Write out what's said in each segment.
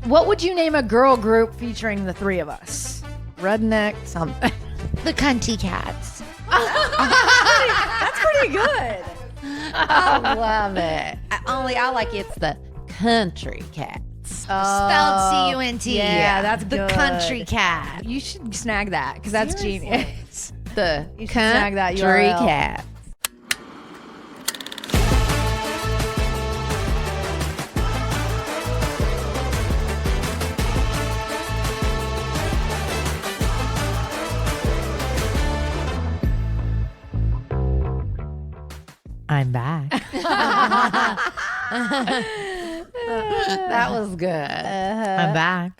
What would you name a girl group featuring the three of us? Redneck something. The Cuntry Cats. That's pretty good. I love it. I like it's the Country Cats. Spelled C-U-N-T. Yeah, that's the good. Country Cat. You should snag that because that's Seriously. genius. The You should snag that Country URL. Cats. I'm back. That was good. I'm back.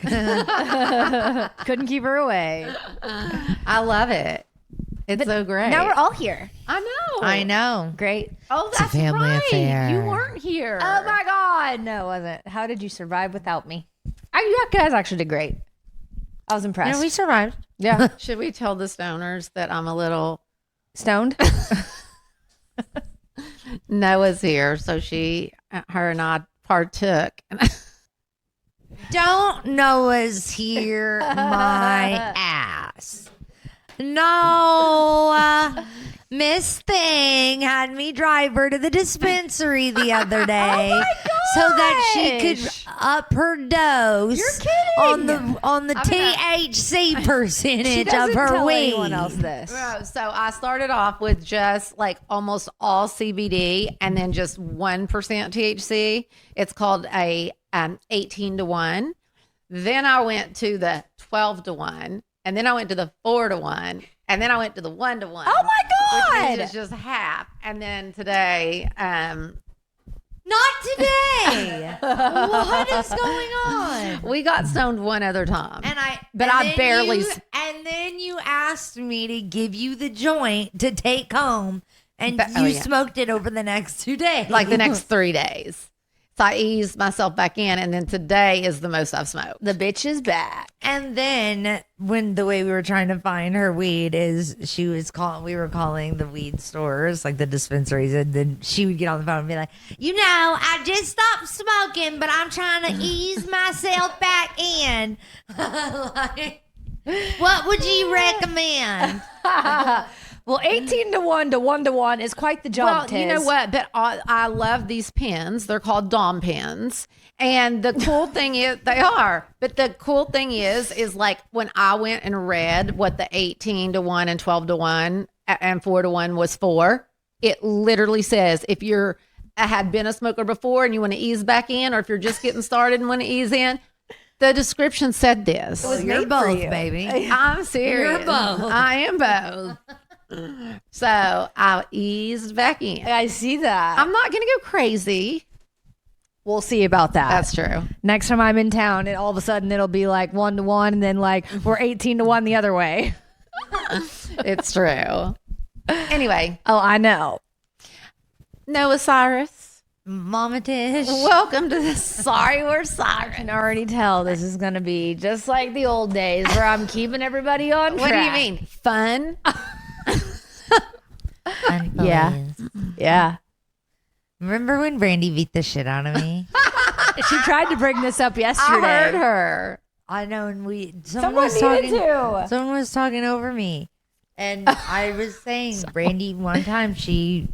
Couldn't keep her away. I love it. It's so great. Now we're all here. I know. I know. Great. Oh, It's a that's family right. affair. You weren't here. Oh my God. No, it wasn't. How did you survive without me? You guys actually did great. I was impressed. No, we survived. Yeah. Should we tell the stoners that I'm a little Stoned? Noah's here, so her and I partook. Don't Noah's here my ass. No, Miss Thing had me drive her to the dispensary the other day so that she could up her dose You're kidding. on the THC percentage of her tell weed. anyone else this. So I started off with just like almost all CBD and then just 1% THC. It's called a 18-to-1. Then I went to the 12-to-1. And then I went to the 4-to-1, and then I went to the 1-to-1. Oh my God! Which is just half. And then today, Not today. What is going on? we got stoned one other time. I then barely. you- And then you asked me to give you the joint to take home, and But- you oh, yeah. smoked it over the next 2 days. like the next 3 days. So I eased myself back in, and then today is the most I've smoked. The bitch is back. And then when the way we were trying to find her weed is we were calling the weed stores, like the dispensaries, and then she would get on the phone and be like, I just stopped smoking, but I'm trying to ease myself back in. Like, what would you recommend? Well, 18-to-1 to 1-to-1 is quite the jump, Well, Tiz. you know what? But I love these pens. They're called Dom pens. And the cool thing is, they are. But the cool thing is like when I went and read what the 18-to-1 and 12-to-1 and 4-to-1 was for, it literally says if you're had been a smoker before and you want to ease back in, or if you're just getting started and want to ease in, the description said this. You're made both, for you. baby. I'm serious. You're both. I am both. So I eased back in. I see that. I'm not going to go crazy. We'll see about that. That's true. Next time I'm in town, and all of a sudden it'll be like 1-to-1, and then like we're 18-to-1 the other way. It's true. Anyway, Oh, I know. Noah Cyrus, Mama Tish. welcome to the Sorry We're I Cyrus. can already tell this is going to be just like the old days where I'm keeping everybody on track. What do you mean? Fun? Yeah. Yeah. Remember when Brandi beat the shit out of me? She tried to bring this up yesterday. I heard her. I know, and Someone needed to. someone was talking over me, and I was saying, Brandi, one time she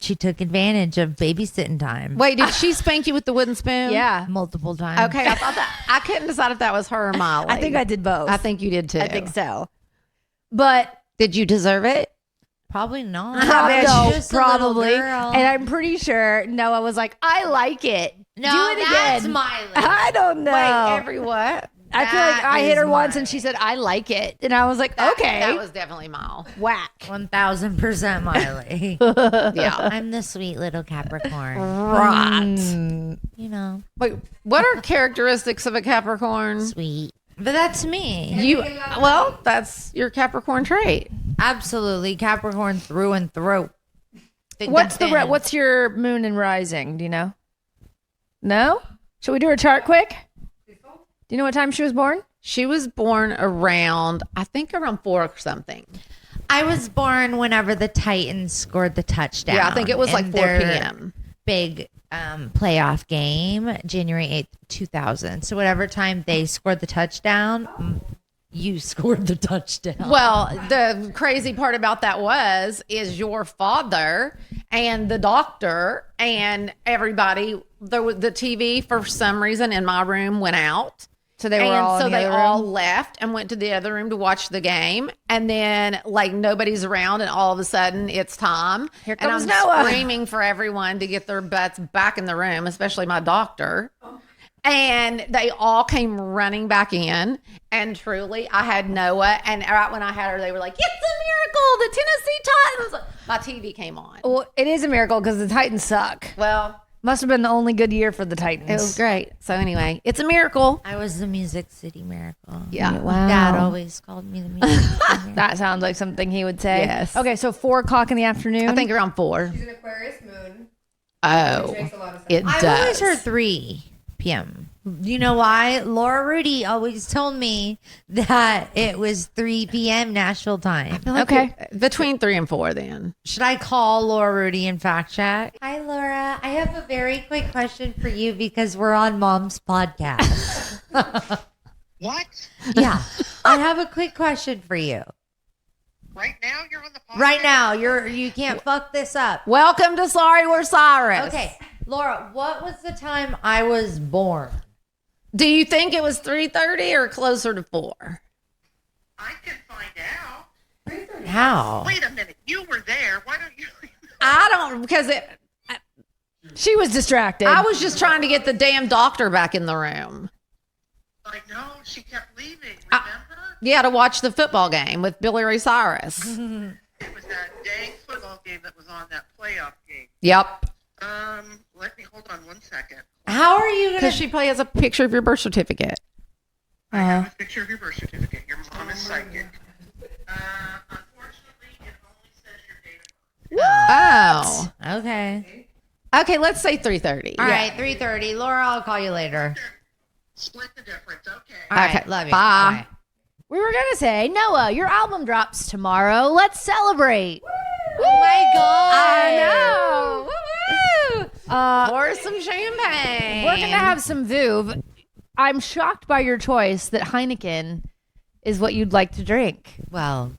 took advantage of babysitting time. Wait, did she spank you with the wooden spoon? Yeah. Multiple times. Okay, I thought that. I couldn't decide if that was her or Molly. I think I did both. I think you did too. I think so. But Did you deserve it? Probably not. no, Just a little probably. girl. And I'm pretty sure Noah was like, I like it. No, Do it that's again. Miley. I don't know. Wait, every what? I feel like That I hit is her once Miley. and she said, I like it. And I was like, okay. That was definitely Mal. whack. 1000% Miley. Yeah. I'm the sweet little Capricorn. Right. You know, Wait, what are characteristics of a Capricorn? sweet. But that's me. Well, that's your Capricorn trait. Absolutely Capricorn through and through. Thick What's and the thin. what's your moon and rising? Do you know? No? Should we do her chart quick? Do you know what time she was born? She was born around, I think around 4 or something. I was born whenever the Titans scored the touchdown. Yeah, I think it was like in 4 their p.m. Big playoff game, January 8th, 2000. So whatever time they scored the touchdown, you scored the touchdown. Well, the crazy part about that is your father and the doctor and everybody, the TV for some reason in my room went out. So they were all in the they other all room? left and went to the other room to watch the game. And then like nobody's around and all of a sudden it's time. Here and comes I'm Noah. screaming for everyone to get their butts back in the room, especially my doctor. And they all came running back in. And truly, I had Noah. And right when I had her, they were like, it's a miracle. The Tennessee Titans. My TV came on. Well, it is a miracle because the Titans suck. Well, Must have been the only good year for the Titans. it was great. So anyway, it's a miracle. I was the Music City Miracle. Yeah. Wow. Dad always called me the Music City Miracle. That sounds like something he would say. Yes. Okay, so 4 o'clock in the afternoon. I think around 4. She's an Aquarius moon. Oh, Makes a lot of sense. it I've does. always heard 3 p.m. You know why? Laura Rudy always told me that it was 3 p.m. Nashville time. Okay. Between 3 and 4 then. Should I call Laura Rudy and fact check? Hi, Laura. I have a very quick question for you because we're on Mom's podcast. What? Yeah. I have a quick question for you. Right now you're on the podcast? Right now, you can't fuck this up. Welcome to Sorry We're Cyrus. Okay. Laura, what was the time I was born? Do you think it was 3:30 or closer to 4? I can find out. How? Wait a minute. You were there. Why don't you? I don't, because She was distracted. I was just trying to get the damn doctor back in the room. I know. She kept leaving. Remember? Yeah, to watch the football game with Billy Ray Cyrus. It was that dang football game that was on that playoff game. Yep. Let me hold on 1 second. How are you Because gonna? she has a picture of your birth certificate. I have a picture of your birth certificate. Your mom is psychic. Unfortunately, it only says your date of birth. Oh. Okay. Okay, let's say 3:30. All right, 3:30. Laura, I'll call you later. Split the difference. Okay. All right, Okay, love you. bye. We were going to say, Noah, your album drops tomorrow. Let's celebrate. Oh my god! I know. Woo-woo. Pour some champagne. We're going to have some Vouv. I'm shocked by your choice that Heineken is what you'd like to drink. Well,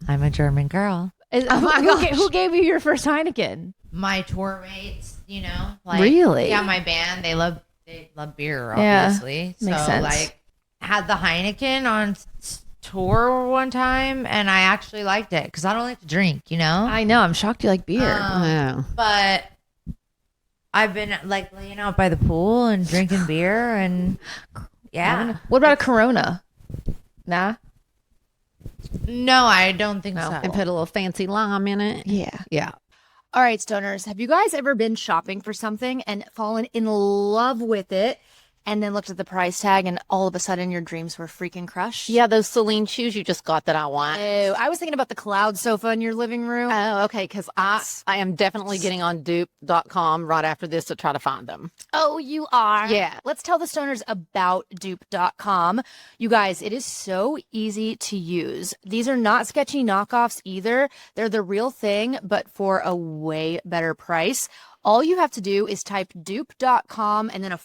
I'm a German girl. Oh my gosh. Who gave you your first Heineken? My tour mates, you know, Really? Yeah, my band. They love beer, Yeah, obviously. makes so sense. like, had the Heineken on tour one time, and I actually liked it because I don't like to drink, you know. I know. I'm shocked you like beer. Wow. But I've been like laying out by the pool and drinking beer, and yeah. What about a Corona? Nah. No, I don't think so. And put a little fancy lime in it. Yeah. Yeah. All right, stoners. Have you guys ever been shopping for something and fallen in love with it and then looked at the price tag and all of a sudden your dreams were freaking crushed? Yeah, those Celine shoes you just got that I want. Oh, I was thinking about the cloud sofa in your living room. Oh, okay. Because I am definitely getting on dupe.com right after this to try to find them. Oh, you are? Yeah. Let's tell the stoners about dupe.com. You guys, it is so easy to use. These are not sketchy knockoffs either. They're the real thing, but for a way better price. All you have to do is type dupe.com and then a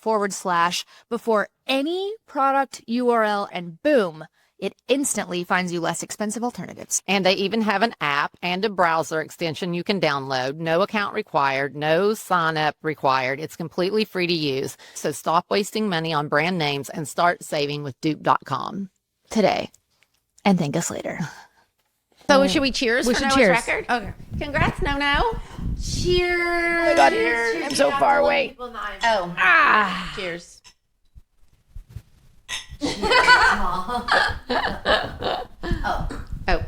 / before any product URL, and boom, it instantly finds you less expensive alternatives. And they even have an app and a browser extension you can download. No account required, no sign up required. It's completely free to use. So stop wasting money on brand names and start saving with dupe.com. Today. And thank us later. So should we cheers We for should Noah's cheers. record? Okay. Congrats, No. Cheers! Oh my God, I'm so far away. Oh. Ah. Cheers.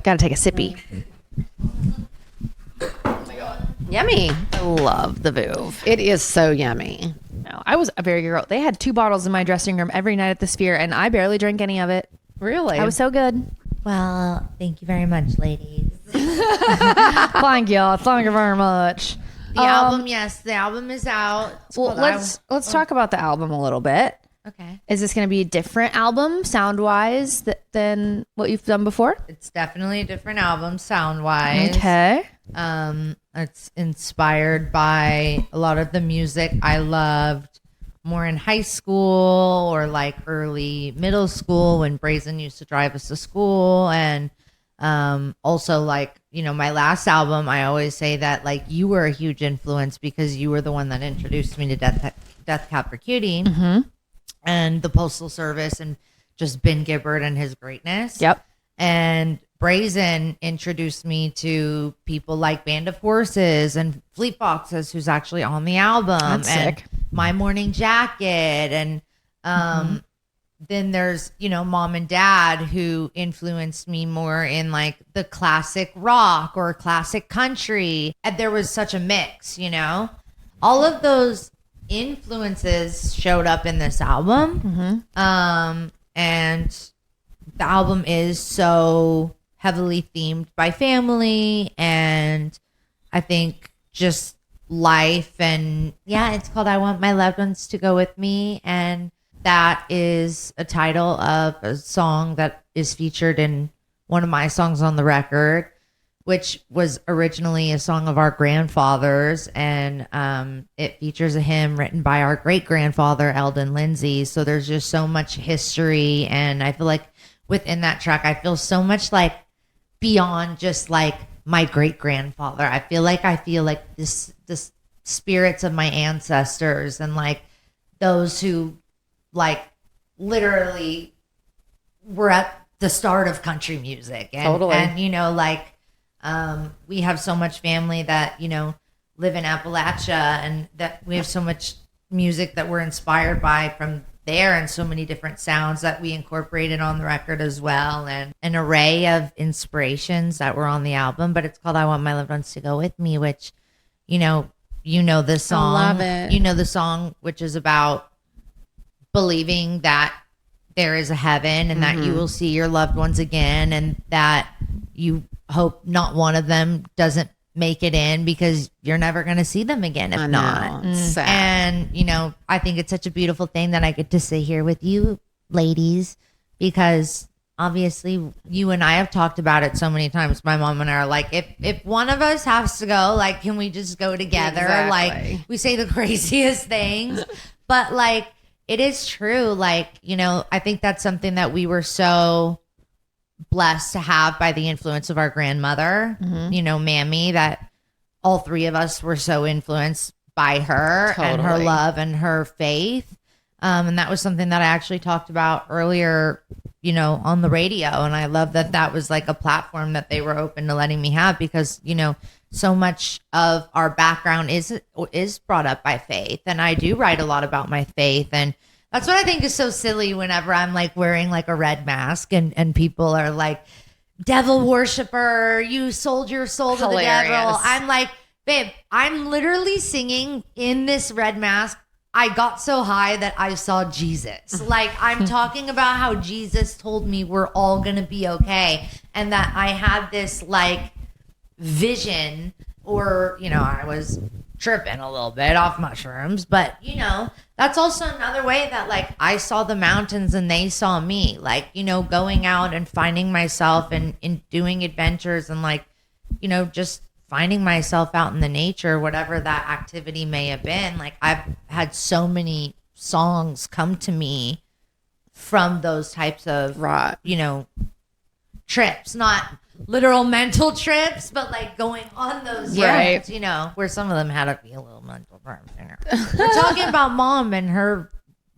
Gotta take a sippy. Yummy. I love the Vouv. It is so yummy. No, I was a very girl. They had 2 bottles in my dressing room every night at the Sphere, and I barely drank any of it. Really? I was so good. Well, thank you very much, ladies. Thank y'all. Thank you very much. The album, yes, the album is out. It's Well, called let's talk about the album a little bit. Okay. Is this going to be a different album sound-wise than what you've done before? It's definitely a different album sound-wise. Okay. It's inspired by a lot of the music I loved more in high school or like early middle school when Brazen used to drive us to school. And also like, you know, my last album, I always say that like you were a huge influence because you were the one that introduced me to Death Cab for Cutie and the Postal Service and just Ben Gibbard and his greatness. Yep. And Brazen introduced me to people like Band of Horses and Fleet Foxes, who's actually on the album. That's and sick. My Morning Jacket. And then there's, you know, Mom and Dad, who influenced me more in like the classic rock or classic country. And there was such a mix, you know? All of those influences showed up in this album. And the album is so heavily themed by family and I think just life. And yeah, it's called I Want My Loved Ones to Go With Me. And that is a title of a song that is featured in one of my songs on the record, which was originally a song of our grandfathers. And it features a hymn written by our great grandfather, Eldon Lindsay. So there's just so much history. And I feel like within that track, I feel so much like beyond just like my great grandfather. I feel like this spirits of my ancestors and like those who like literally were at the start of country music. And, Totally. And, you know, like we have so much family that, you know, live in Appalachia and that we have so much music that we're inspired by from there and so many different sounds that we incorporated on the record as well, and an array of inspirations that were on the album. But it's called I Want My Loved Ones to Go With Me, which, you know this song. I love it. You know the song, which is about believing that there is a heaven and that you will see your loved ones again and that you hope not one of them doesn't make it in because you're never going to see them again if not. It's sad. And, you know, I think it's such a beautiful thing that I get to sit here with you ladies because obviously you and I have talked about it so many times. My mom and I are like, if one of us has to go, like, can we just go together? Exactly. Like, we say the craziest things, but like, it is true. Like, you know, I think that's something that we were so blessed to have by the influence of our grandmother, you know, Mammy, that all three of us were so influenced by her and her Totally. love and her faith. And that was something that I actually talked about earlier, you know, on the radio. And I love that that was like a platform that they were open to letting me have because, you know, so much of our background is brought up by faith. And I do write a lot about my faith. And that's what I think is so silly whenever I'm like wearing like a red mask and people are like, devil worshiper, you sold your soul to the devil. Hilarious. I'm like, babe, I'm literally singing in this red mask. I got so high that I saw Jesus. Like, I'm talking about how Jesus told me we're all going to be okay. And that I had this like vision, or, you know, I was tripping a little bit off mushrooms, but, you know, that's also another way that like I saw the mountains and they saw me, like, you know, going out and finding myself and in doing adventures and like, you know, just finding myself out in the nature, whatever that activity may have been. Like, I've had so many songs come to me from those types of, Right. you know, trips, not literal mental trips, but like going on those Right. trips, you know, where some of them had to be a little mental trips. You know. We're talking about mom and her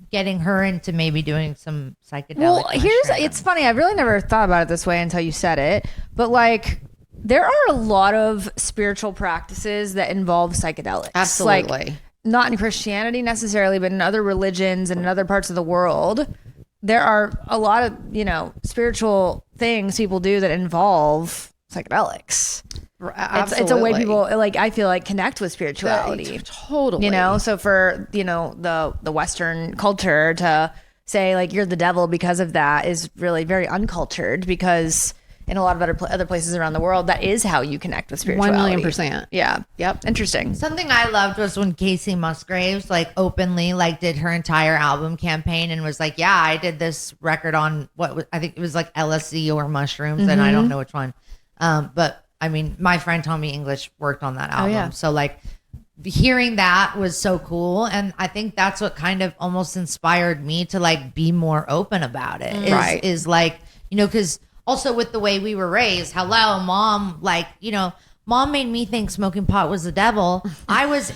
getting her into maybe doing some psychedelic. Well, here's mushrooms. it's funny. I've really never thought about it this way until you said it. But like, there are a lot of spiritual practices that involve psychedelics. Absolutely. Like, not in Christianity necessarily, but in other religions and in other parts of the world, there are a lot of, you know, spiritual things people do that involve psychedelics. It's a way people, like, I feel like, connect with spirituality. Totally. You know, so for, you know, the Western culture to say like you're the devil because of that is really very uncultured, because in a lot of other places around the world, that is how you connect with spirituality. 1,000,000%. Yeah. Yep. Interesting. Something I loved was when Casey Musgraves like openly like did her entire album campaign and was like, yeah, I did this record on I think it was like LSD or mushrooms, and I don't know which one. But I mean, my friend Tommy English worked on that album. yeah. So like hearing that was so cool. And I think that's what kind of almost inspired me to like be more open about it. Right. Is like, you know, because also with the way we were raised, hello, mom, like, you know, mom made me think smoking pot was the devil. I was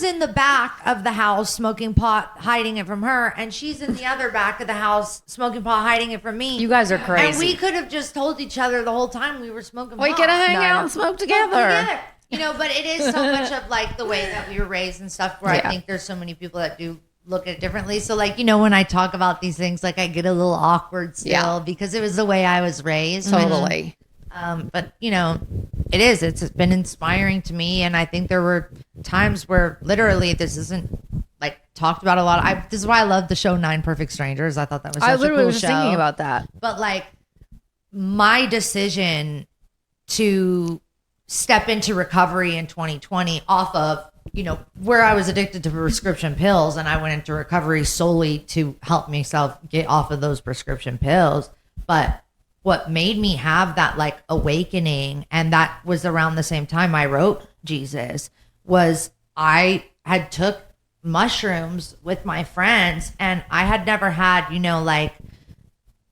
in the back of the house smoking pot, hiding it from her, and she's in the other back of the house smoking pot, hiding it from me. You guys are crazy. And we could have just told each other the whole time we were smoking pot. We could have hang out and smoke together. You know, but it is so much of like the way that we were raised and stuff where I think there's so many people that do look at it differently. So like, you know, when I talk about these things, like I get a little awkward still because it was the way I was raised. Totally. But you know, it's been inspiring to me. And I think there were times where literally this isn't like talked about a lot. This is why I love the show 9 Perfect Strangers. I thought that was such I literally a cool was show. just thinking about that. But like my decision to step into recovery in 2020 off of, you know, where I was addicted to prescription pills, and I went into recovery solely to help myself get off of those prescription pills. But what made me have that like awakening, and that was around the same time I wrote Jesus, was I had took mushrooms with my friends, and I had never had, you know, like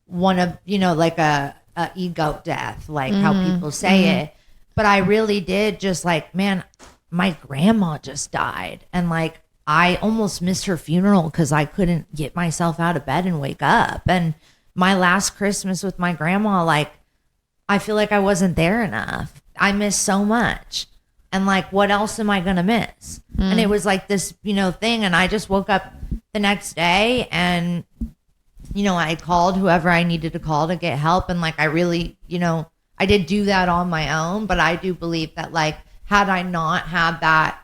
one of, you know, like a ego death, like how people say it. But I really did just like, man, my grandma just died. And like, I almost missed her funeral because I couldn't get myself out of bed and wake up. And my last Christmas with my grandma, like, I feel like I wasn't there enough. I missed so much. And like, what else am I going to miss? And it was like this, you know, thing. And I just woke up the next day and, you know, I called whoever I needed to call to get help. And like, I really, you know, I did do that on my own, but I do believe that like, had I not had that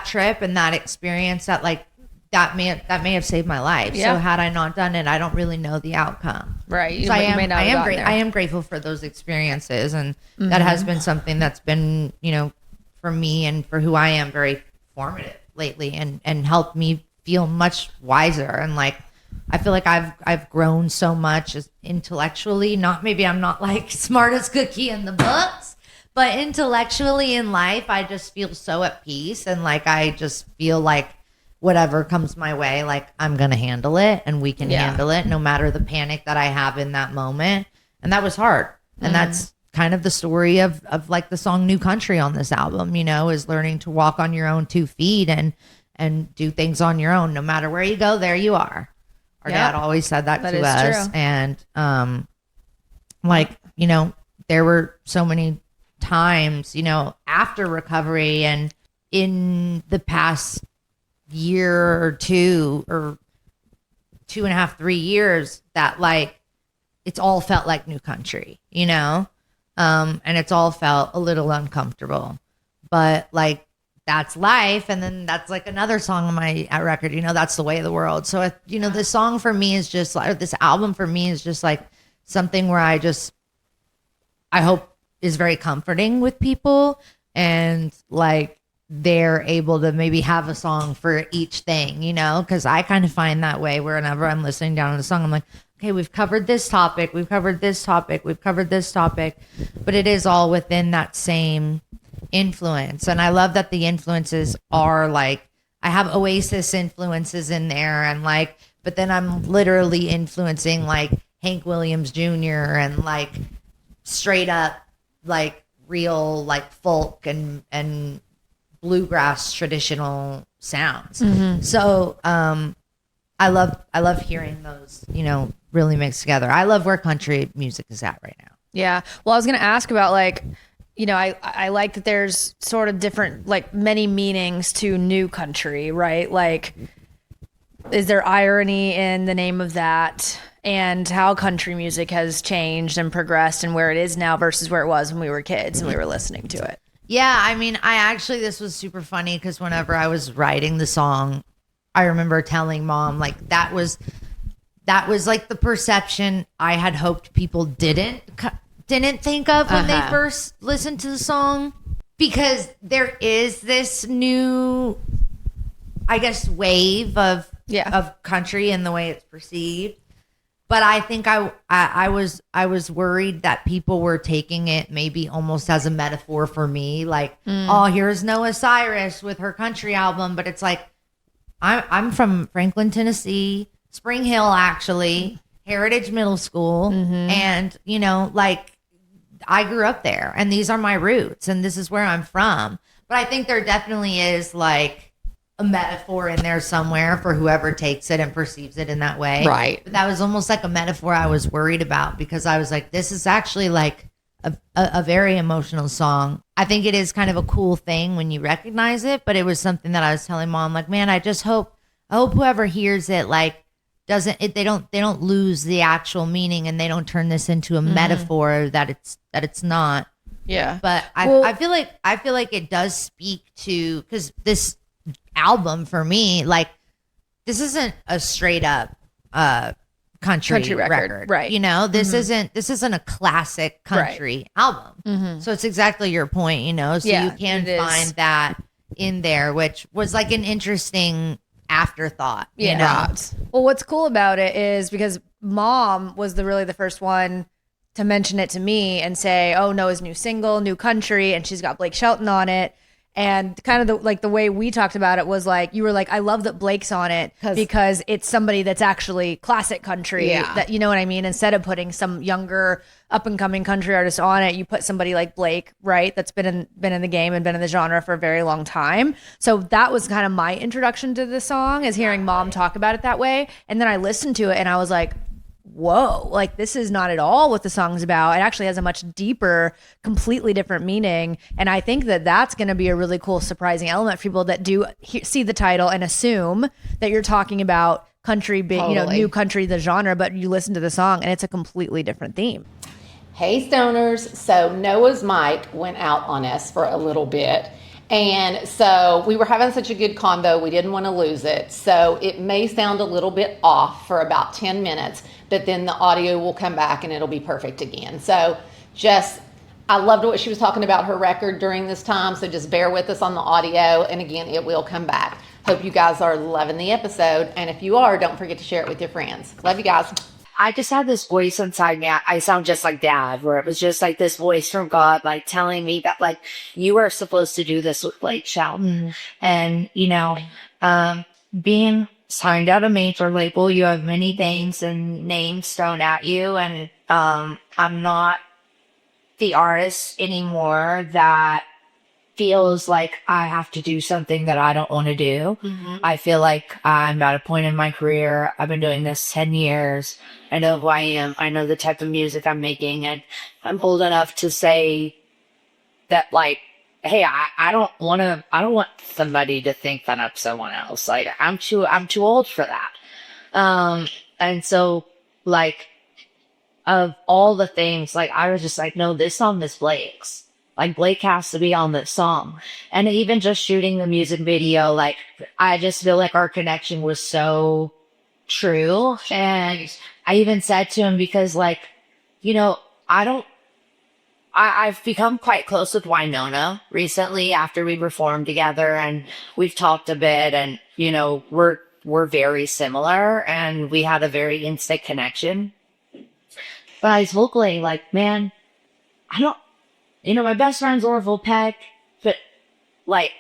trip and that experience, that like that may have saved my life. Yeah. So had I not done it, I don't really know the outcome. Right. So I I am grateful for those experiences, and that has been something that's been, you know, for me and for who I am, very formative lately, and helped me feel much wiser. And like, I feel like I've grown so much as intellectually. Maybe I'm not like smartest cookie in the books, but intellectually in life, I just feel so at peace. And like, I just feel like whatever comes my way, like I'm going to handle it, and we can handle it no matter the panic that I have in that moment. And that was hard. And that's kind of the story of like the song New Country on this album, you know, is learning to walk on your own 2 feet and do things on your own. No matter where you go, there you are. Our dad always said that to us. True. And like, you know, there were so many times, you know, after recovery and in the past year or 2 or 2.5, 3 years, that like it's all felt like New Country, you know, and it's all felt a little uncomfortable, but like that's life. And then that's like another song on my record, you know, that's the way of the world. So, you know, this song for me is just like, this album for me is just like something where I hope is very comforting with people, and like they're able to maybe have a song for each thing, you know, because I kind of find that way whenever I'm listening down to the song, I'm like, okay, we've covered this topic, we've covered this topic, we've covered this topic, but it is all within that same influence. And I love that the influences are like, I have Oasis influences in there, and like, but then I'm literally influencing like Hank Williams Jr. and like straight up like real like folk and bluegrass traditional sounds. So I love hearing those, you know, really mixed together. I love where country music is at right now. Yeah. Well, I was going to ask about like, you know, I like that there's sort of different, like many meanings to New Country, right? Like, is there irony in the name of that, and how country music has changed and progressed and where it is now versus where it was when we were kids and we were listening to it? Yeah. I mean, this was super funny because whenever I was writing the song, I remember telling mom, like, that was that was like the perception I had hoped people didn't think of when they first listened to the song, because there is this new, I guess, wave of country and the way it's perceived. But I think I was worried that people were taking it maybe almost as a metaphor for me, like, oh, here's Noah Cyrus with her country album. But it's like, I'm from Franklin, Tennessee, Spring Hill, actually, Heritage Middle School, and like, I grew up there, and these are my roots, and this is where I'm from. But I think there definitely is like a metaphor in there somewhere for whoever takes it and perceives it in that way. Right. But that was almost like a metaphor I was worried about, because I was like, this is actually like a very emotional song. I think it is kind of a cool thing when you recognize it, but it was something that I was telling Mom, like, man, I hope whoever hears it, like, they don't lose the actual meaning, and they don't turn this into a metaphor that it's not. Yeah. But I feel like it does speak to, because this album for me, like, this isn't a straight up country record, right? This isn't a classic country album. So it's exactly your point, so you can find that in there, which was like an interesting afterthought. Well, what's cool about it is because Mom was really the first one to mention it to me and say, oh, Noah's new single, New Country, and she's got Blake Shelton on it. And kind of the way we talked about it was like, you were like, I love that Blake's on it because it's somebody that's actually classic country. That, you know what I mean? Instead of putting some younger up and coming country artist on it, you put somebody like Blake, right? That's been in the game and been in the genre for a very long time. So that was kind of my introduction to the song, is hearing Mom talk about it that way. And then I listened to it and I was like, whoa, like, this is not at all what the song's about. It actually has a much deeper, completely different meaning. And I think that that's going to be a really cool, surprising element for people that do see the title and assume that you're talking about country, new country, the genre, but you listen to the song and it's a completely different theme. Hey stoners, so Noah's mic went out on us for a little bit. And so we were having such a good convo, we didn't want to lose it. So it may sound a little bit off for about 10 minutes, but then the audio will come back and it'll be perfect again. So I loved what she was talking about her record during this time. So just bear with us on the audio. And again, it will come back. Hope you guys are loving the episode. And if you are, don't forget to share it with your friends. Love you guys. I just had this voice inside me. I sound just like Dad, where it was just like this voice from God, like telling me that, like, you are supposed to do this with Blake Shelton. And, being signed out a major label, you have many things and names thrown at you. And, I'm not the artist anymore that feels like I have to do something that I don't want to do. I feel like I'm at a point in my career. I've been doing this 10 years. I know who I am. I know the type of music I'm making, and I'm old enough to say that, like, hey, I don't want somebody to think that I'm someone else. Like, I'm too old for that. And so, like, of all the things, like, I was just like, no, this song is Blake's. Like, Blake has to be on this song. And even just shooting the music video, like, I just feel like our connection was so true. And I even said to him, because, like, I've become quite close with Winona recently after we performed together, and we've talked a bit, and, we're very similar, and we had a very instant connection. But I was vocally like, man, my best friend's Orville Peck, but, like,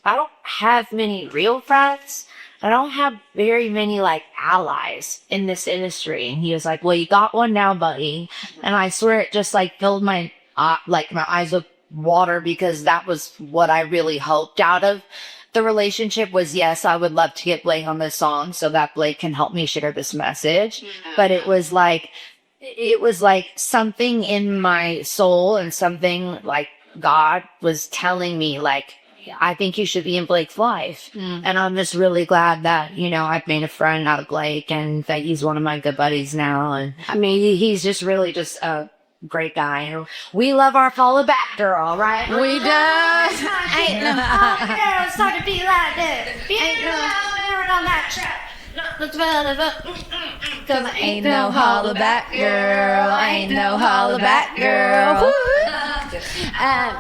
I don't have many real friends. I don't have very many, like, allies in this industry. And he was like, well, you got one now, buddy. And I swear it just, like, filled my eyes with water, because that was what I really hoped out of the relationship was, yes, I would love to get Blake on this song so that Blake can help me share this message. But it was like something in my soul, and something like God was telling me, like, I think you should be in Blake's life. And I'm just really glad that, I've made a friend out of Blake, and that he's one of my good buddies now. And I mean, he's just really just a great guy. We love our follow back girl, right? We do. Ain't no girl, start to be like this. Ain't no on that track. Cause I ain't no holla back girl. I ain't no holla back girl.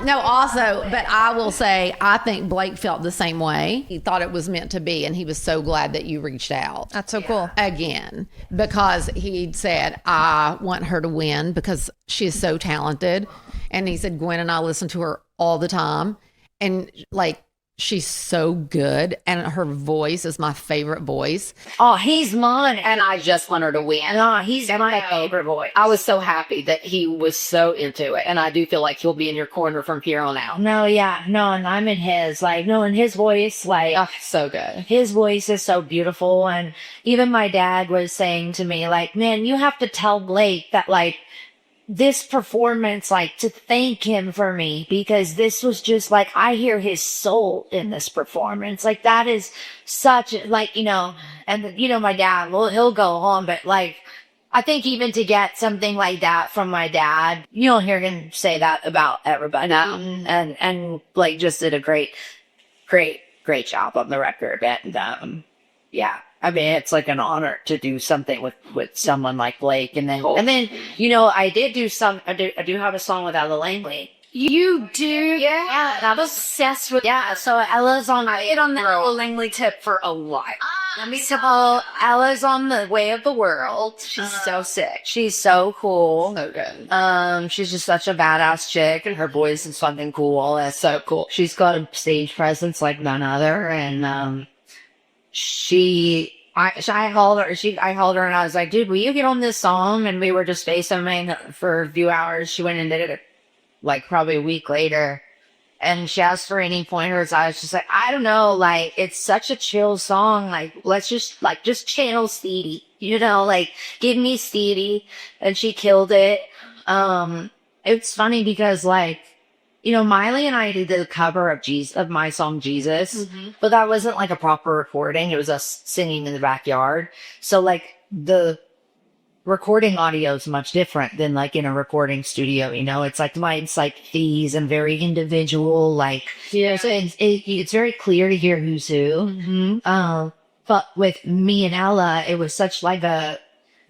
No, also, but I will say, I think Blake felt the same way. He thought it was meant to be, and he was so glad that you reached out. That's so cool. Again, because he said, I want her to win because she is so talented. And he said, Gwen and I listen to her all the time. And like, she's so good. And her voice is my favorite voice. Oh, he's mine, and I just want her to win. Oh, he's my favorite boy. I was so happy that he was so into it, and I do feel like he'll be in your corner from here on out. No, yeah, no, and I'm in his. Like, no, and his voice, like, Oh, so good. his voice is so beautiful. And even my dad was saying to me, like, man, you have to tell Blake that, like, this performance, like, to thank him for me, because this was just like, I hear his soul in this performance. Like, that is such, like, you know, and, you know, my dad, well, he'll go on, but like, I think even to get something like that from my dad, you don't hear him say that about everybody now. And like, just did a great job on the record. And, yeah. I mean, it's like an honor to do something with someone like Blake. And then, you know, I do have a song with alllll. You do? Yeah. I was obsessed with, yeah. So Ella's on the alllll tip for a while. Let me tell, Ella's on the way of the world. She's so sick. She's so cool. So good. She's just such a badass chick, and her voice is fucking cool. That's so cool. She's got a stage presence like none other. And, I called her and I was like, dude, will you get on this song? And we were just FaceTiming for a few hours. She went and did it like probably a week later. And she asked for any pointers. I was just like, I don't know. Like, it's such a chill song. Like, let's just channel Steedy, you know, like give me Steedy. And she killed it. It's funny because like, you know, Miley and I did the cover of my song Jesus, but that wasn't like a proper recording. It was us singing in the backyard. So like the recording audio is much different than like in a recording studio. You know, it's like mine's like these and very individual. Like, yeah, so it's very clear to hear who's who. But with me and Ella, it was such like a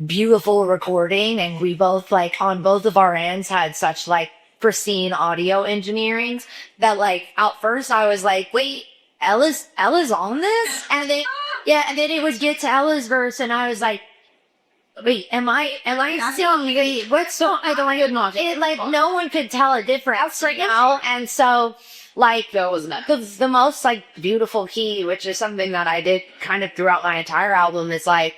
beautiful recording, and we both like on both of our ends had such like pristine audio engineering that like at first I was like, wait, Ella's on this? And then and then it would get to Ella's verse and I was like, wait, am I still, wait, what song? I don't know. It like no one could tell a difference right now. And so like That was nuts. the most like beautiful key, which is something that I did kind of throughout my entire album, is like,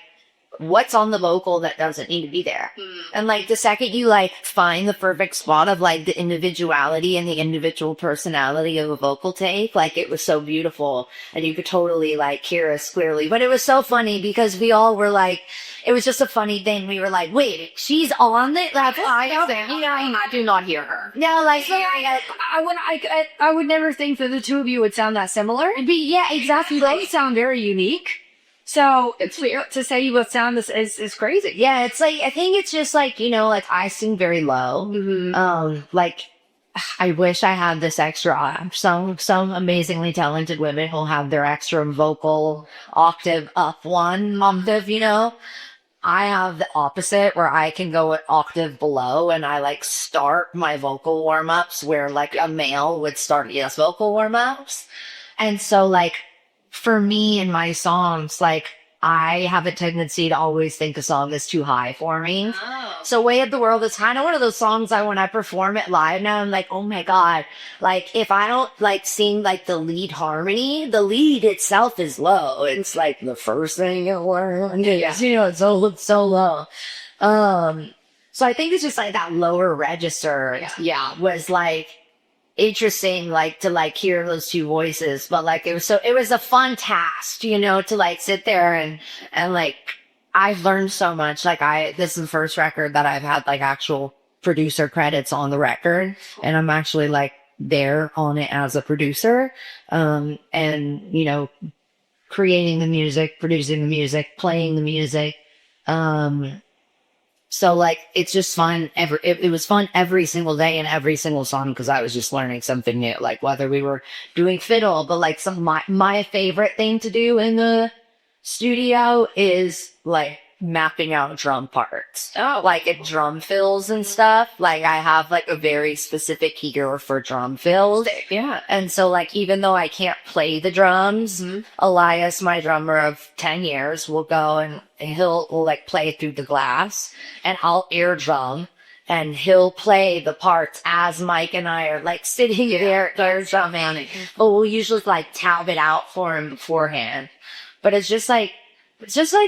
what's on the vocal that doesn't need to be there? And like the second you like find the perfect spot of like the individuality and the individual personality of a vocal take, like it was so beautiful and you could totally like hear us clearly. But it was so funny because we all were like, it was just a funny thing. We were like, wait, she's on it? Like, I do not hear her. No, like, I would never think that the two of you would sound that similar. Yeah, exactly. They sound very unique. So it's weird to say you both sound this is crazy. Yeah, it's like, I think it's just like, you know, like I sing very low. Like I wish I had this extra, some amazingly talented women who'll have their extra vocal octave up one octave, you know. I have the opposite where I can go an octave below and I like start my vocal warm-ups where like a male would start his vocal warm-ups. And so like, for me and my songs, like I have a tendency to always think a song is too high for me. So Way of the World is kind of one of those songs that when I perform it live now, I'm like, oh my God, like if I don't like sing like the lead harmony, the lead itself is low. It's like the first thing you learn. Yeah. You know, it's so low. So I think it's just like that lower register. Yeah. Was like, interesting, like to like hear those two voices, but like it was a fun task, you know, to like sit there and like I've learned so much. Like this is the first record that I've had like actual producer credits on the record, and I'm actually like there on it as a producer, and you know, creating the music, producing the music, playing the music. So like, it's just fun. It was fun every single day and every single song because I was just learning something new. Like whether we were doing fiddle, but like my favorite thing to do in the studio is like mapping out drum parts. Oh, like it drum fills and stuff. Like I have like a very specific ear for drum fills. Yeah. And so like even though I can't play the drums, Elias, my drummer of 10 years, will go and he'll like play through the glass and I'll ear drum. And he'll play the parts as Mike and I are like sitting there, ear drumming. But we'll usually like tab it out for him beforehand. But it's just like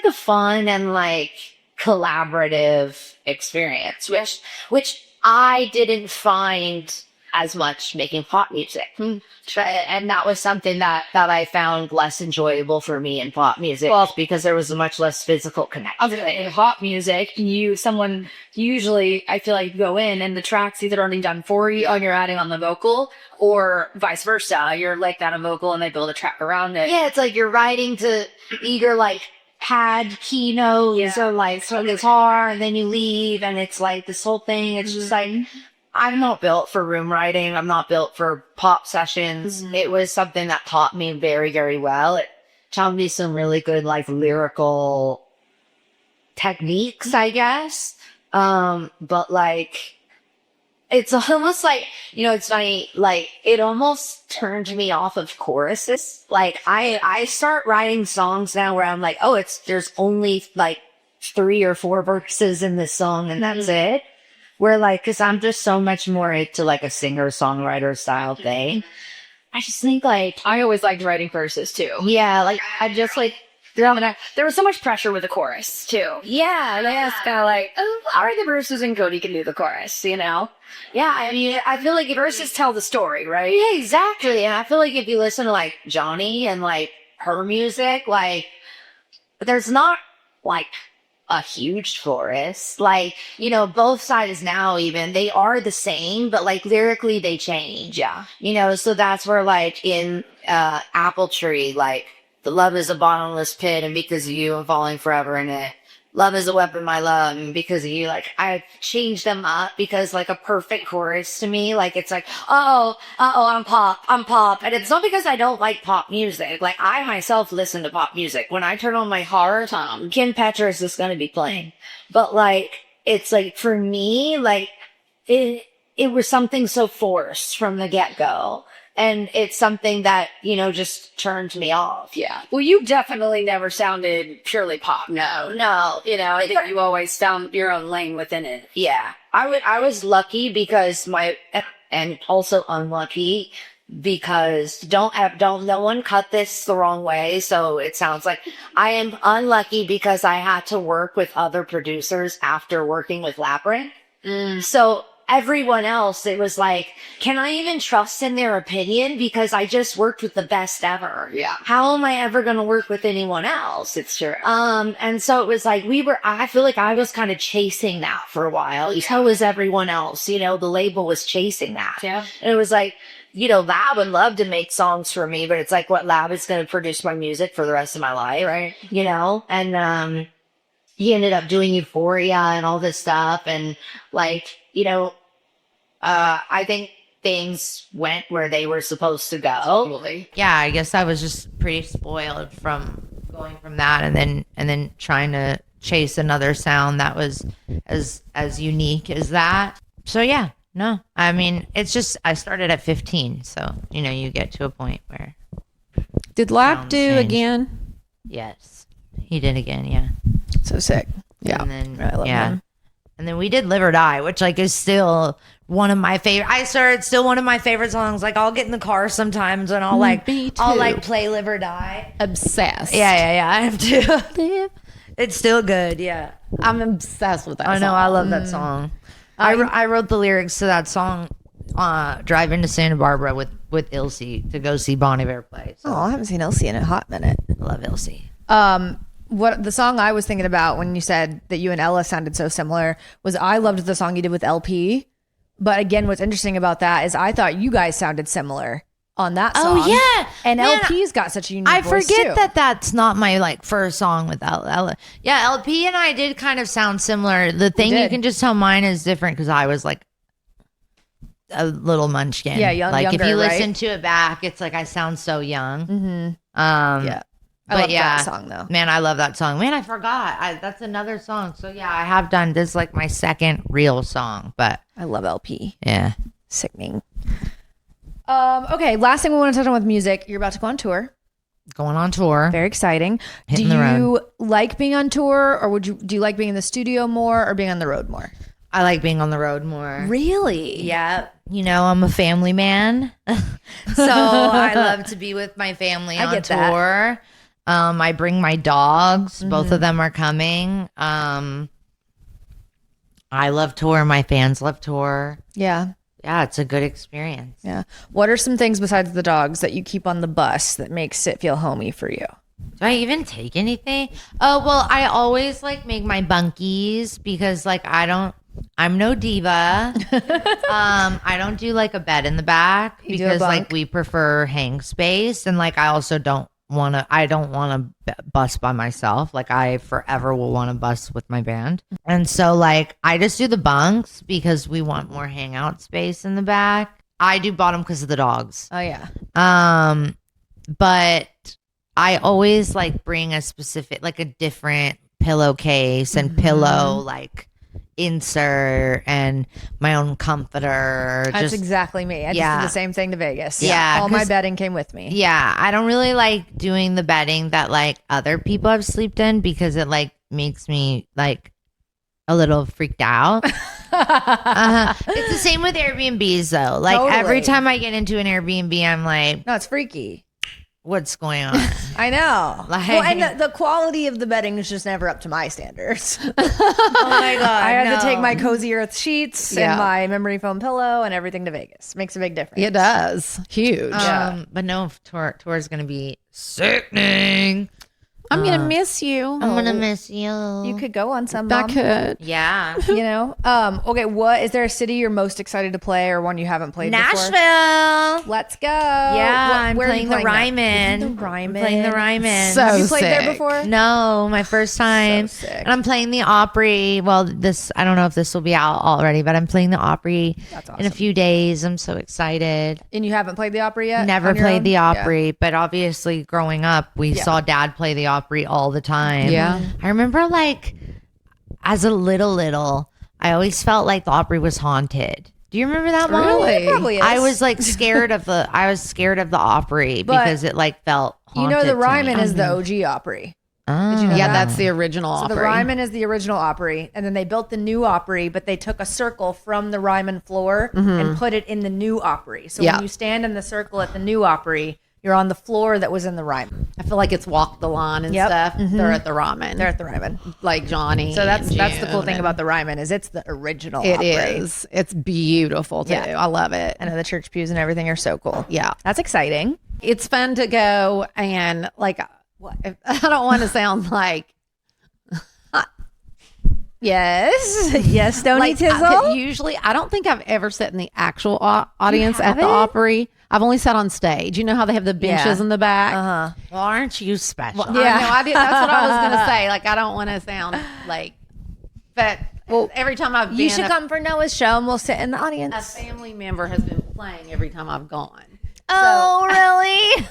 a fun and like collaborative experience, which I didn't find as much making pop music. And that was something that I found less enjoyable for me in pop music, because there was a much less physical connection. In pop music, someone usually, I feel like, go in and the track's either already done for you and you're adding on the vocal, or vice versa. You're like that on vocal and they build a track around it. Yeah, it's like you're writing to either like pad keynotes or like some guitar, and then you leave and it's like this whole thing. It's just like, I'm not built for room writing. I'm not built for pop sessions. It was something that taught me very, very well. It taught me some really good like lyrical techniques, I guess. But like, it's almost like, it's funny, like it almost turned me off of choruses. Like I start writing songs now where I'm like, there's only like 3 or 4 verses in this song and that's it. Where like, cause I'm just so much more into like a singer-songwriter style thing. I just think like, I always liked writing verses too. yeah, like I just like, There was so much pressure with the chorus too. yeah, And I was kind of like, I'll write the verses and Cody can do the chorus, yeah, I mean, I feel like Verses tell the story, right? yeah, exactly. And I feel like if you listen to like Johnny and like her music, like there's not like a huge chorus. Like, both sides now even, they are the same, but like lyrically they change. Yeah. So that's where like in Apple Tree, like the love is a bottomless pit and because of you I'm falling forever in it. Love is a weapon, my love, and because of you, like I've changed them up because like a perfect chorus to me, like it's like, I'm pop. And it's not because I don't like pop music. Like I myself listen to pop music. When I turn on my heart, Kim Petras is going to be playing. But like, it's like for me, like it was something so forced from the get-go. And it's something that, just turned me off. Yeah. Well, you definitely never sounded purely pop. No. I think you always found your own lane within it. Yeah. I was lucky because and also unlucky because no one cut this the wrong way. So it sounds like I am unlucky because I had to work with other producers after working with Labyrinth. So everyone else, it was like, can I even trust in their opinion? Because I just worked with the best ever. Yeah. How am I ever going to work with anyone else? It's true. And so it was like, I feel like I was kind of chasing that for a while. So was everyone else, the label was chasing that. Yeah. And it was like, Lab would love to make songs for me, but it's like, what, Lab is going to produce my music for the rest of my life. Right. And, he ended up doing Euphoria and all this stuff. And like, I think things went where they were supposed to go. Totally. Yeah, I guess I was just pretty spoiled from going from that and then trying to chase another sound that was as unique as that. So yeah, no. I mean, it's just I started at 15, so you get to a point where Did Lap sounds do change. again? Yes. He did again, yeah. So sick. Yeah. And then I love him. And then we did Live or Die, which like is still one of my favorite. It's still one of my favorite songs. Like I'll get in the car sometimes and I'll Me too. play Live or Die. Obsessed. Yeah. I have to. It's still good. Yeah. I'm obsessed with that I know. song. I love that song. I wrote the lyrics to that song driving to Santa Barbara with Ilse to go see Bon Iver play. So Oh, I haven't seen Elsie in a hot minute. I love Ilse. What the song I was thinking about when you said that you and Ella sounded so similar was I loved the song you did with LP. But again, what's interesting about that is I thought you guys sounded similar on that song. Oh yeah, And Man, LP's got such a unique I voice forget too. that that's not my like first song with Ella. Yeah, LP and I did kind of sound similar. The thing you did. can just tell mine is different because I was like a little munchkin. Yeah, like if younger, you right? listen to it back, it's like I sound so young. Mm-hmm. Yeah. I love that song though. Man, I love that song. Man, I forgot. That's another song. So yeah, I have done this, like my second real song, but I love LP. yeah. Sickening. Okay, last thing we want to touch on with music. You're about to go on tour. Going on tour. Very exciting. Hitting Do the road. you like being on tour, or do you like being in the studio more, or being on the road more? I like being on the road more. Really? Yeah. You know, I'm a family man. So I love to be with my family I on get that. tour. I bring my dogs. Both of them are coming. I love tour. My fans love tour. Yeah. Yeah, it's a good experience. Yeah. What are some things besides the dogs that you keep on the bus that makes it feel homey for you? Do I even take anything? Oh, well, I always like make my bunkies because like I'm no diva. I don't do like a bed in the back You do a because like bunk? we prefer hang space, and like I also don't want to bus by myself. Like I forever will want to bus with my band. And so like I just do the bunks because we want more hangout space in the back. I do bottom because of the dogs. Oh yeah. But I always like bring a specific, like a different pillowcase and pillow like insert and my own comforter. That's exactly me. I just Yeah. did the same thing to Vegas. Yeah, All my 'cause- bedding came with me. Yeah, I don't really like doing the bedding that like other people have slept in because it like makes me like a little freaked out. It's the same with Airbnbs though. Like every Totally. time I get into an Airbnb, I'm like, No, it's freaky. what's going on? I know. Like- Well, and the quality of the bedding is just never up to my standards. Oh my God. I had no. to take my Cozy Earth sheets Yeah. and my memory foam pillow and everything to Vegas. Makes a big difference. It does. Huge. But no, tour is gonna be sickening. I'm going to miss you. I'm gonna miss you. You could go on some, I Mom. could. Yeah. You know. Okay. What is there a city you're most excited to play, or one you haven't played before? Nashville. Let's go. Yeah, I'm where are playing you the that? Ryman. The Ryman. Playing the Ryman. So Have you played there sick. before? No, my first time. So sick. And I'm playing the Opry. Well, I don't know if this will be out already, but I'm playing the Opry That's in a awesome. few days. I'm so excited. And you haven't played the Opry yet? Never on your played own? the Yeah. Opry, but obviously growing up, we saw Dad play the Opry all the time. Yeah. I remember like as a little, I always felt like the Opry was haunted. Do you remember that, Mom? Really? It probably is. I was like scared of the Opry But because it like felt You haunted. know, the to me. Ryman is the OG Opry. Oh. Did you know Yeah, that? that's the original So Opry. the Ryman is the original Opry, and then they built the new Opry, but they took a circle from the Ryman floor and put it in the new Opry. So Yeah. when you stand in the circle at the new Opry, you're on the floor that was in the Ryman. I feel like it's Walk the Line and Yep. stuff. They're at the ramen. They're at the Ryman. like Johnny. So that's and the cool June thing and- about the Ryman is it's the original It Opry. is. It's beautiful too. Yeah. I love it. And the church pews and everything are so cool. Yeah. That's exciting. It's fun to go and like I don't want to sound like Yes. Yes, Stoney like Tizzle. usually I don't think I've ever sat in the actual audience at the haven't? Opry. I've only sat on stage. You know how they have the benches Yeah. in the back? Well, aren't you special? Yeah. I know. I did. That's what I was gonna say. Like I don't want to sound like, but every time I've been, You should come for Noah's show and we'll sit in the a audience. family member has been playing every time I've gone. Oh, really?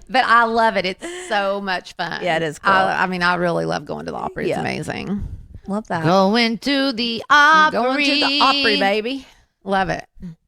But I love it. It's so much fun. Yeah, it is cool. I mean, I really love going to the Opry. It's Yeah. amazing. Love that. Going to the Opry. Going to the Opry, baby. Love it.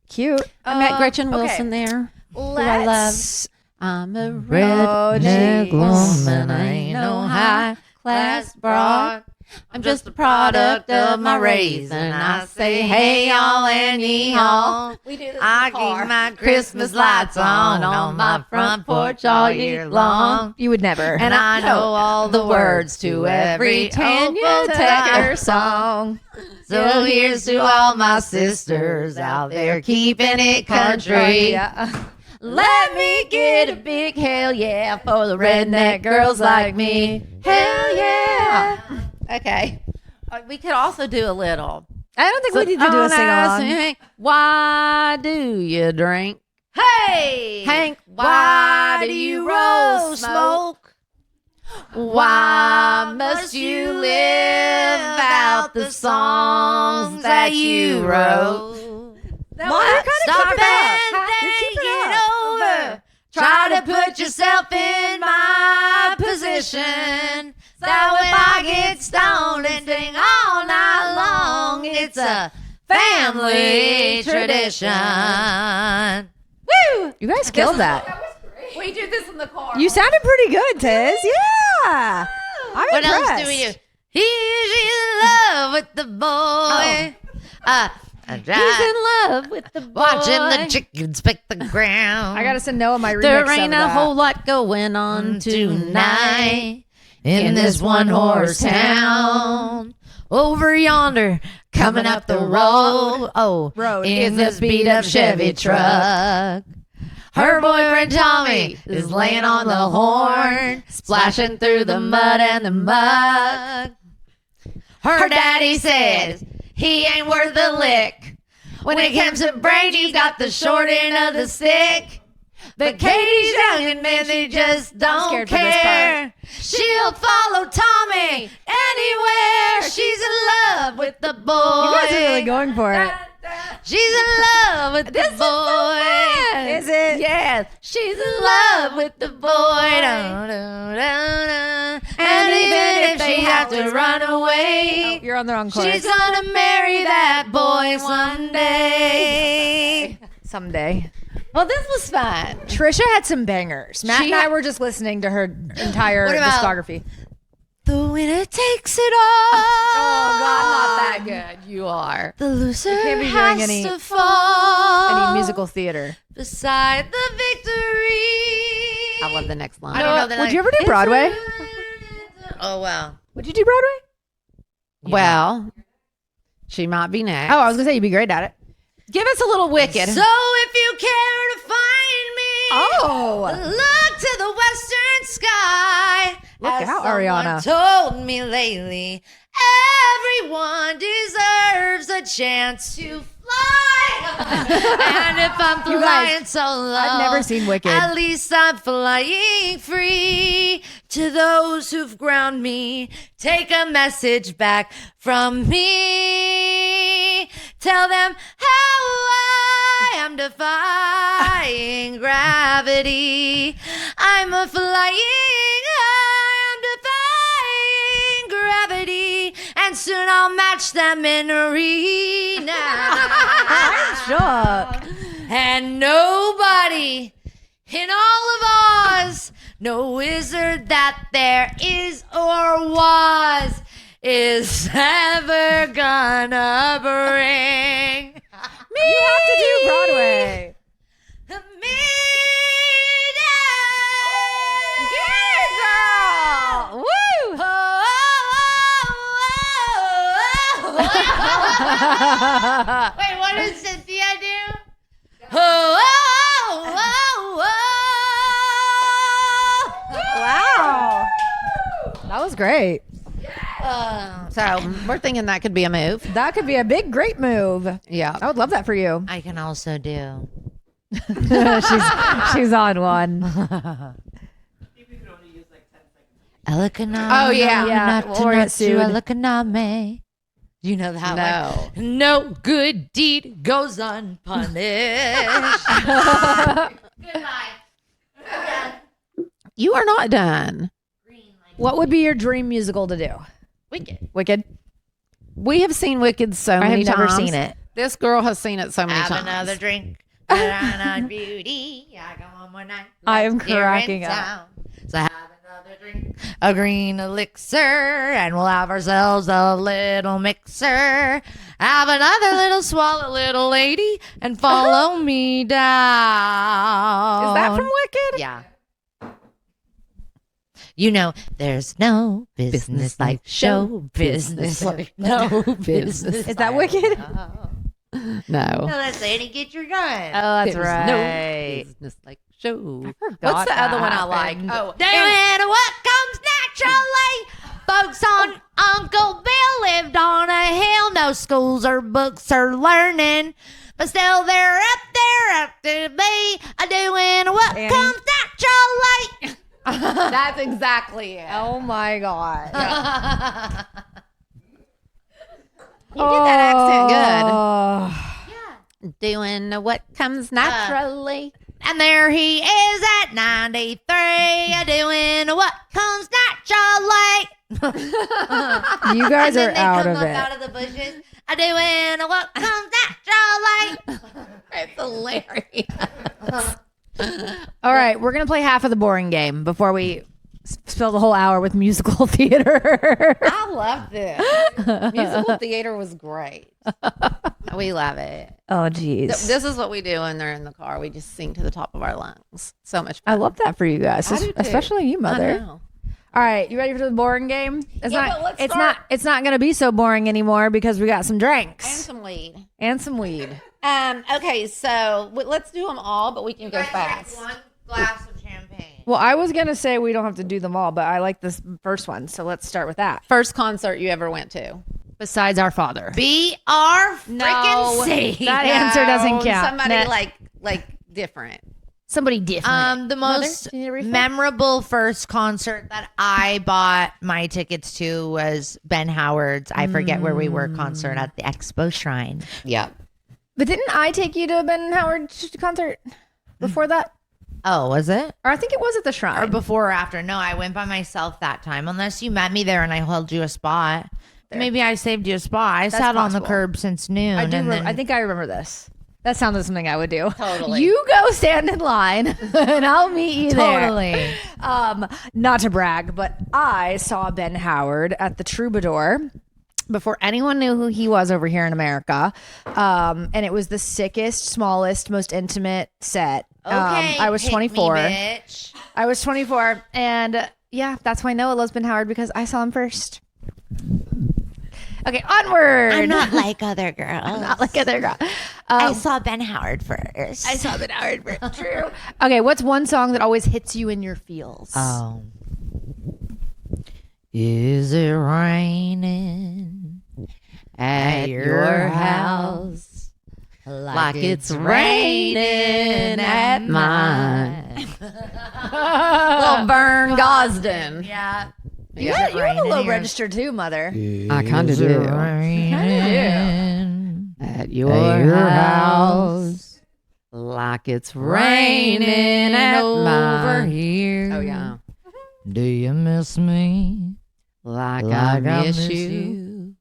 Cute. I met Gretchen okay. Wilson there. Let's. I'm a Redneck jeez. woman, I ain't no high class broad. I'm just a product of my raising. I say, hey, y'all, and yee-haw. We do this I keep my Christmas lights on my front porch all year long. You would never. And I know all the words to every Tanya Tucker song. So here's to all my sisters out there keeping it country. Yeah. Let me get a big hell yeah for the redneck girls like me. Hell yeah. Okay. We could also do a little. I don't think we need to do a sing along. Why do you drink? Hey, Hank, why do you roll smoke? Why must you live out the songs that you wrote? Mom, you're kind of Stop keeping it up. and You're think keeping it it up. over. Try to put yourself in my position. So if I get stoned and sing all night long, it's a family tradition. Woo! You guys killed that. We do this in the car. You sounded pretty good, Tiz. Yeah. I'm What impressed. else do we do? He's in love with the boy. He's in love with the boy. Watching the chickens pick the ground. I gotta send Noah my remix There ain't of a that. whole lot going on tonight. in this one horse town. Over yonder, coming up the road. Oh, Road. in this beat up Chevy truck. Her boyfriend Tommy is laying on the horn, splashing through the mud and the mud. Her daddy says he ain't worth a lick. When it comes to Brandi, he's got the short end of the stick. But Katie's young and men, they just don't scared for this care. She'll follow Tommy anywhere. She's in love with the boy. You guys are really going for it. She's in love with the boy. Is it? Yes, she's in love with the boy. Da, da, da, da. And even if she has to run away, You're on the wrong course. she's gonna marry that boy one day. Someday. Well, this was fun. Trisha had some bangers. Matt She and I had- were just listening to her entire What about- discography. The winner takes it all. Oh, God, not that good. You are. The loser can't be doing has any- to fall Any musical theater. beside the victory. I love the next line. I don't know the Would you ever do It's Broadway? Oh, wow. Would you do Broadway? Well, she might be next. Oh, I was gonna say you'd be great at it. Give us a little Wicked. So if you care to find me, Oh, look to the western sky. Look As out, someone Ariana. told me lately, everyone deserves a chance to fly. And if I'm You flying guys, so low, I've never seen Wicked. At least I'm flying free. To those who've ground me, take a message back from me. Tell them how I am defying gravity. I'm a flying, I am defying gravity. And soon I'll match them in arena. I'm shook. And nobody in all of Oz, no wizard that there is or was, is ever gonna bring me. You have to do Broadway. Me down. Yeah, girl. Woo! Wait, what does Cynthia do? Wow. That was great. So we're thinking that could be a move. That could be a big, great move. Yeah. I would love that for you. I can also do. she's on one. Elecaname. Oh, yeah. Yeah, or get sued. Elecaname. You know that No. one? No good deed goes unpunished. You are not done. What would be your dream musical to do? Wicked. Wicked. We have seen Wicked so I many have never times. seen it. This girl has seen it so many Have times. another drink. Put on beauty. I go one more night. I am Let's hear it cracking up. sound. So have another drink, a green elixir, and we'll have ourselves a little mixer. Have another little swallow, little lady, and follow me down. Is that from Wicked? Yeah. You know, there's no business like show business. Like no business. Is that Wicked? No. No, that's Annie, get your gun. Oh, that's There's right. no business like show. forgot What's the that other one I like? happened. Oh, Doing what comes naturally. Folks on Uncle Bill lived on a hill. No schools or books or learning. But still they're up to be doing what Annie? comes naturally. that's exactly it. Oh my god. You did that accent Oh. good. Doing what comes naturally. And there he is at 93, doing what comes naturally. You guys And are then they out come of up it. out of the bushes, doing what comes naturally. It's hilarious. All right, we're gonna play half of the boring game before we spill the whole hour with musical theater. I love this. Musical theater was great. We love it. Oh, geez. This is what we do when they're in the car. We just sing to the top of our lungs. So much fun. I love that for you guys, I do too. especially you, I Mother. know. All right, you ready for the boring game? It's Yeah, not. but let's It's start- not. It's not gonna be so boring anymore because we got some drinks And some weed. and some weed. Okay, so let's do them all, but we can go fast. One glass of champagne. Well, I was gonna say we don't have to do them all, but I like this first one, so let's start with that. First concert you ever went to? Besides our father, B.R. freaking C. that answer doesn't count. Somebody Nah. like different. somebody different. The Mother, most do you need a refill? memorable first concert that I bought my tickets to was Ben Howard's I Forget Where We Were concert at the Expo Shrine. Yeah. But didn't I take you to a Ben Howard concert before that? Oh, was it? Or I think it was at the Shrine. Or before or after? No, I went by myself that time. Unless you met me there and I held you a spot. Maybe I saved you a spot. I sat on the possible. curb since noon. I do. and then I think I remember this. That sounded like something I would do. Totally. You go stand in line, and I'll meet you there. Totally. Not to brag, but I saw Ben Howard at the Troubadour before anyone knew who he was over here in America. And it was the sickest, smallest, most intimate set. Okay, I was pick 24. Me, bitch. I was 24, and yeah, that's why Noah loves Ben Howard, because I saw him first. Okay, onward. I'm not like other girls. Not like other girl. I saw Ben Howard first. I saw Ben Howard first. True. Okay, what's one song that always hits you in your feels? Oh. Is it raining at your house like it's raining at mine? Little Vern Gosden. Yeah. You got a low register too, Mother. I kind of do. Raining At your house, like it's raining at over mine. here. Oh yeah, Do you miss me? like Like I miss you.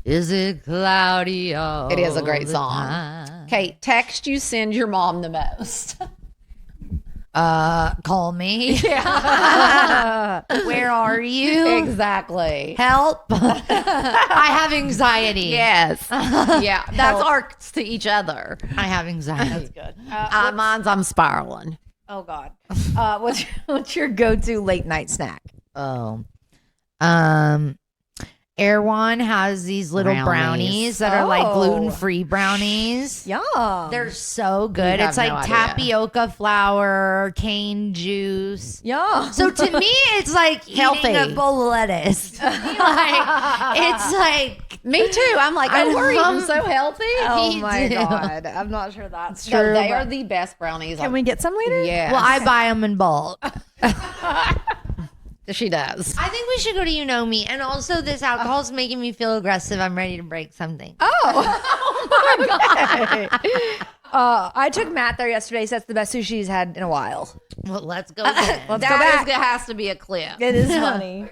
Is it cloudy all It is a great the song. time? Okay, text you send your mom the most. Call me. Yeah. Where are you? Exactly. Help. I have anxiety. Yes. Yeah, that's ours to each other. I have anxiety. Good. Mine's I'm spiraling. Oh God. What's your go-to late night snack? Oh. Erewhon has these little brownies that are like Oh. gluten-free brownies. Yum. They're so good. You It's have like no idea. tapioca flour, cane juice. Yum. So to me, it's like Healthy. eating a bowl of lettuce. It's like Me too. I'm like, I oh, worry, I'm love- so healthy. Oh Me my too. God. I'm not sure that's true. No, they but- are the best brownies. Can we get some later? Yeah. well, I buy them in bulk. She does. I think we should go to You Know Me. And also, this alcohol is making me feel aggressive. I'm ready to break something. I took Matt there yesterday. He said it's the best sushi he's had in a while. Well, let's go. Then. Let's go back. Has to be a clip. It is funny.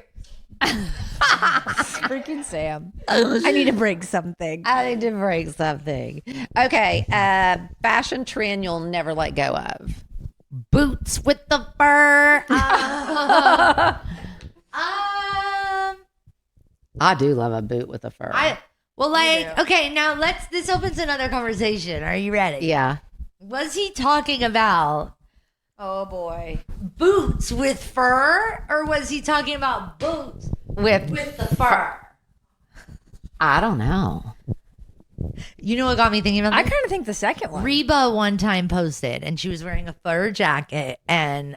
Freaking Sam. I need to break something. I need to break something. Okay, fashion trend you'll never let go of. Boots with the fur. I do love a boot with a fur. Okay, now this opens another conversation. Are you ready? Yeah. Was he talking about Oh boy. boots with fur, or was he talking about boots With with the fur? I don't know. You know what got me thinking about I this? kind of think the second one. Reba one time posted, and she was wearing a fur jacket and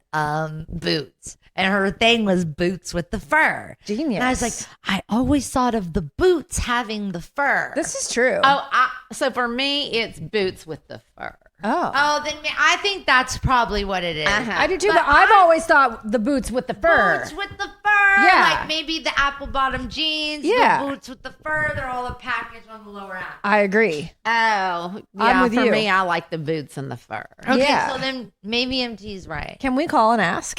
boots, and her thing was boots with the fur. Genius. And I was like, I always thought of the boots having the fur. This is true. Oh, so for me, it's boots with the fur. Oh, then I think that's probably what it is. I do too, but I've always thought the boots with the fur. Boots with the fur. Yeah. Like maybe the apple bottom jeans. Yeah. The boots with the fur. They're all a package on the lower half. I agree. Oh, yeah. with For you. me, I like the boots and the fur. Okay, Yeah. so then maybe MT's right. Can we call and ask?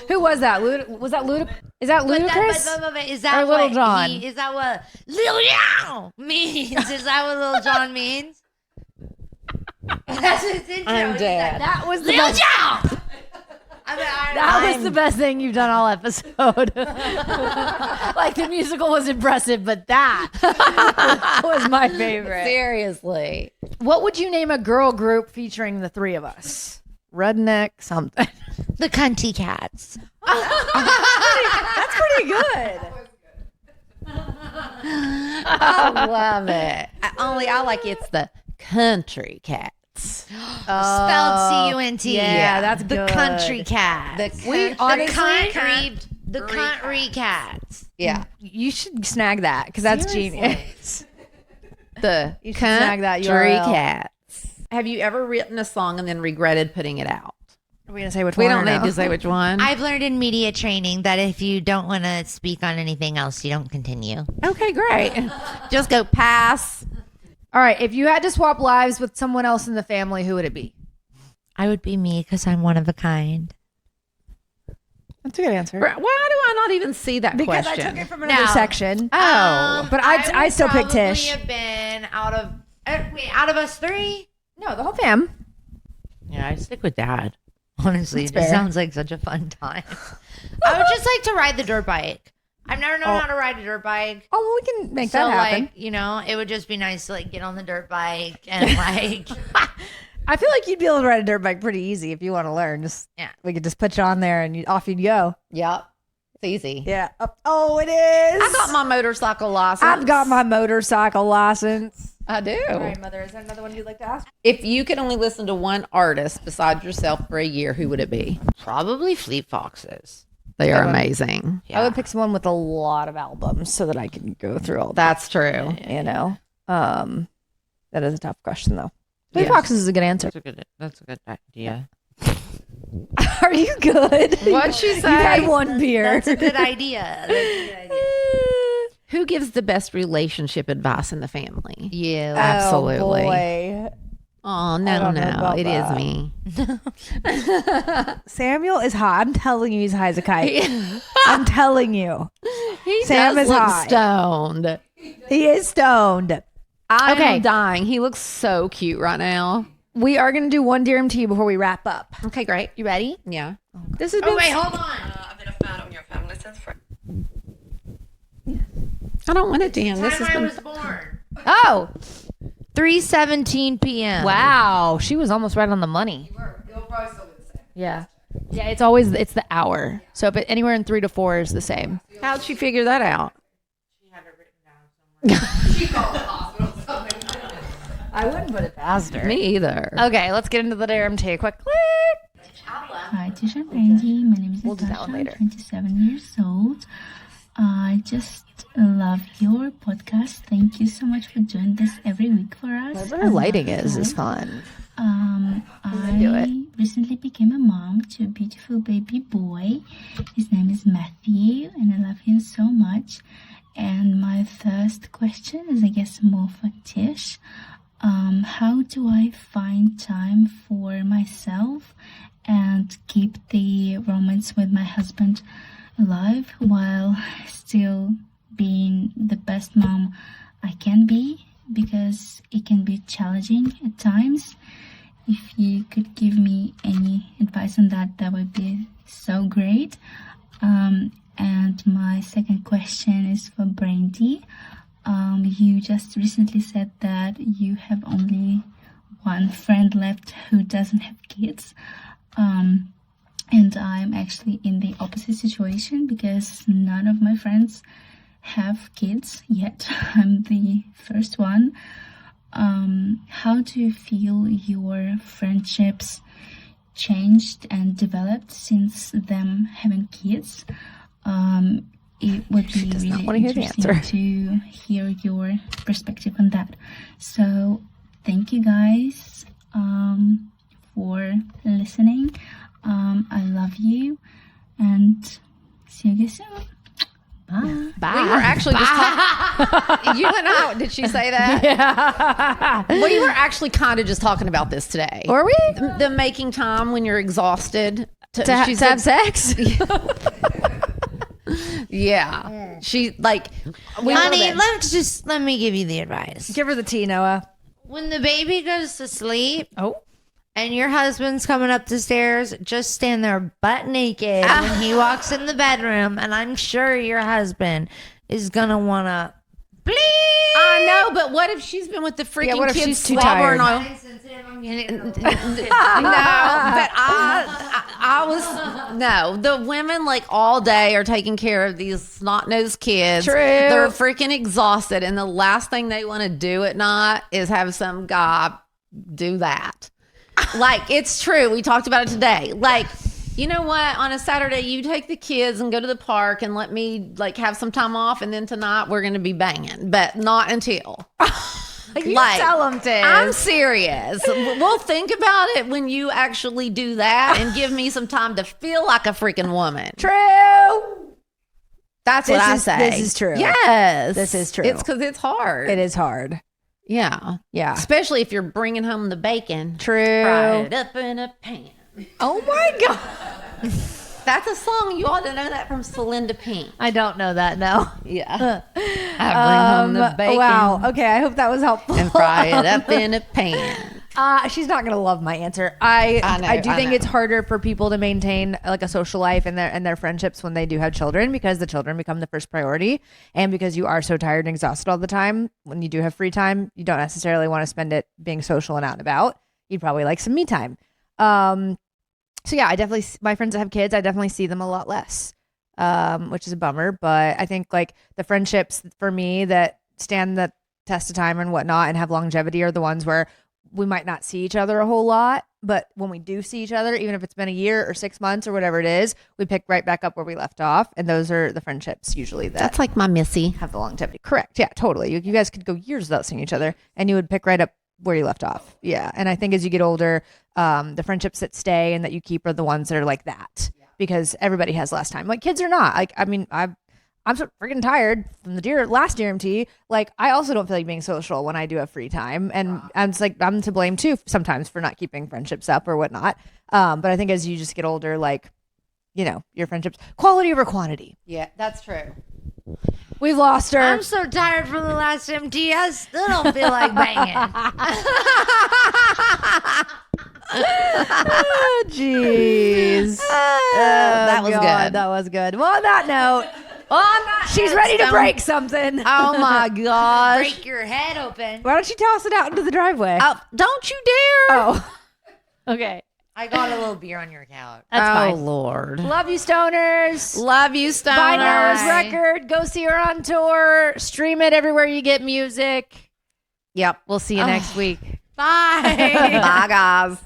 Who was that? Was that Ludic? Is that Ludacris? Is that Or Lil what Jon? Is that what Lil Jon means? Is that what Lil Jon means? That's his intro. I'm dead. That was the Lil best. Jon. That was the best thing you've done all episode. Like the musical was impressive, but that was my favorite. Seriously. What would you name a girl group featuring the three of us? Redneck something. The Cuntry Cats. That's pretty good. I love it. I like it's the Country Cats. Spelled C-U-N-T. yeah, that's the good. Country Cats. We The Country Cats. Yeah. You should snag that because that's genius. The You should snag that Country URL. Cats. Have you ever written a song and then regretted putting it out? Are we gonna say which We one? don't or need no? to say which one. I've learned in media training that if you don't want to speak on anything else, you don't continue. Okay, great. Just go pass. All right. If you had to swap lives with someone else in the family, who would it be? I would be me because I'm one of a kind. That's a good answer. Why do I not even see that Because question? I took it from another No. section. Oh. But I'd still pick Tish. Have been out of us three. No, the whole fam. Yeah, I stick with Dad. Honestly, it fair. sounds like such a fun time. I would just like to ride the dirt bike. I've never known how to ride a dirt bike. Oh, well, we can make So that happen. like, it would just be nice to like get on the dirt bike and like I feel like you'd be able to ride a dirt bike pretty easy if you want to learn. We could just put you on there and off you'd go. Yep. It's easy. Yeah. Oh, it is. I got my motorcycle license. I've got my motorcycle license. I do. All right, Mother, is there another one you'd like to ask? If you could only listen to one artist besides yourself for a year, who would it be? probably Fleet Foxes. They are amazing. I would pick someone with a lot of albums so that I can go through all that. That's true. That is a tough question, though. Fleet Yes. Foxes is a good answer. That's a good idea. Are you good? What'd she You say? had one beer. That's a good idea. That's a good idea. Who gives the best relationship advice in the family? You. Absolutely. Oh, boy. Oh, I no, don't know no. about It is that. me. Samuel is high. I'm telling you, he's high as a kite. I'm telling you. He Sam does is look high. stoned. He is stoned. I'm Okay. dying. He looks so cute right now. We are going to do one Dear MT before we wrap up. Okay, great. You ready? Yeah. This has been. Oh wait, hold on. I've been a fan of your family since I don't want it to end. This Time has I been. was born. Oh, 3:17 p.m. wow. She was almost right on the money. It'll probably still be the same. Yeah. Yeah, it's the hour. So if it, anywhere in 3 to 4 is the same. How'd she figure that out? She called the hospital or something. I wouldn't put it past her. Me either. Okay, let's get into the Dear MT. Quick click. Hi, Tish and Brandi. My name is We'll do that one Natasha. later. I'm 27 years old. I just love your podcast. Thank you so much for doing this every week for us. Whatever her lighting is fun. I recently became a mom to a beautiful baby boy. His name is Matthew, and I love him so much. And my first question is, I guess, more for Tish. How do I find time for myself and keep the romance with my husband alive while still being the best mom I can be? Because it can be challenging at times. If you could give me any advice on that, that would be so great. And my second question is for Brandi. You just recently said that you have only one friend left who doesn't have kids. And I'm actually in the opposite situation because none of my friends have kids yet. I'm the first one. How do you feel your friendships changed and developed since them having kids? It would be really wanna hear the interesting answer. to hear your perspective on that. So thank you guys. for listening. I love you, and see you guys soon. We were actually just talking. You and I, did she say that? Yeah. We were actually kind of just talking about this today. Were we? The making time when you're exhausted To have sex? Yeah. She like, we Honey, let me give you the advice. Give her the tea, Noah. When the baby goes to sleep Oh. and your husband's coming up the stairs, just stand there butt naked when he walks in the bedroom, and I'm sure your husband is gonna wanna bleep. I know, but what if she's been with the freaking what if kids she's too slobbering tired? on? No, but I was the women like all day are taking care of these snot-nosed kids. True. They're freaking exhausted, and the last thing they want to do at night is have some guy do that. Like, it's true. We talked about it today. Like, you know what? On a Saturday, you take the kids and go to the park and let me like have some time off, and then tonight we're going to be banging, but not until. You tell them to. I'm serious. We'll think about it when you actually do that and give me some time to feel like a freaking woman. True. That's what I say. This is true. Yes. This is true. It's because it's hard. It is hard. Yeah. Yeah. Especially if you're bringing home the bacon. True. Fry it up in a pan. Oh my God. That's a song. You ought to know that from Celinda Pink. I don't know that, no. Yeah. I bring home the bacon. Wow. Okay, I hope that was helpful. And fry it up in a pan. She's not gonna love my answer. I do think know. it's harder for people to maintain like a social life and their friendships when they do have children, because the children become the first priority, and because you are so tired and exhausted all the time. When you do have free time, you don't necessarily want to spend it being social and out and about. You'd probably like some me time. So yeah, my friends that have kids, I definitely see them a lot less, which is a bummer. But I think like the friendships for me that stand the test of time and whatnot and have longevity are the ones where we might not see each other a whole lot, but when we do see each other, even if it's been a year or 6 months or whatever it is, we pick right back up where we left off. And those are the friendships usually That's like my Missy. have the longevity. Correct. Yeah, totally. You guys could go years without seeing each other and you would pick right up where you left off. Yeah. And I think as you get older, the friendships that stay and that you keep are the ones that are like that, because everybody has less time. Like kids are not. Like, I mean, I'm so freaking tired from the last DRMT. Like, I also don't feel like being social when I do have free time. And I'm just like, I'm to blame too sometimes for not keeping friendships up or whatnot. But I think as you just get older, like, you know, your friendships, quality over quantity. Yeah, that's true. We've lost her. I'm so tired from the last MT. I still don't feel like banging. Oh, jeez. That was good. That was good. Well, on that note, she's ready to break something. Oh my gosh. Break your head open. Why don't you toss it out into the driveway? Don't you dare. Oh. Okay. I got a little beer on your couch. That's fine. Lord. Love you, stoners. Love you, Stoners. Buy Noah's record. Go see her on tour. Stream it everywhere you get music. Yep. We'll see you next week. Bye. Bye, guys.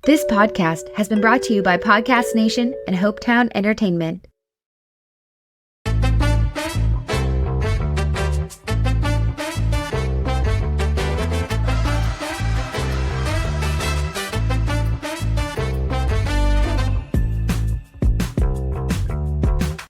This podcast has been brought to you by Podcast Nation and Hopetown Entertainment.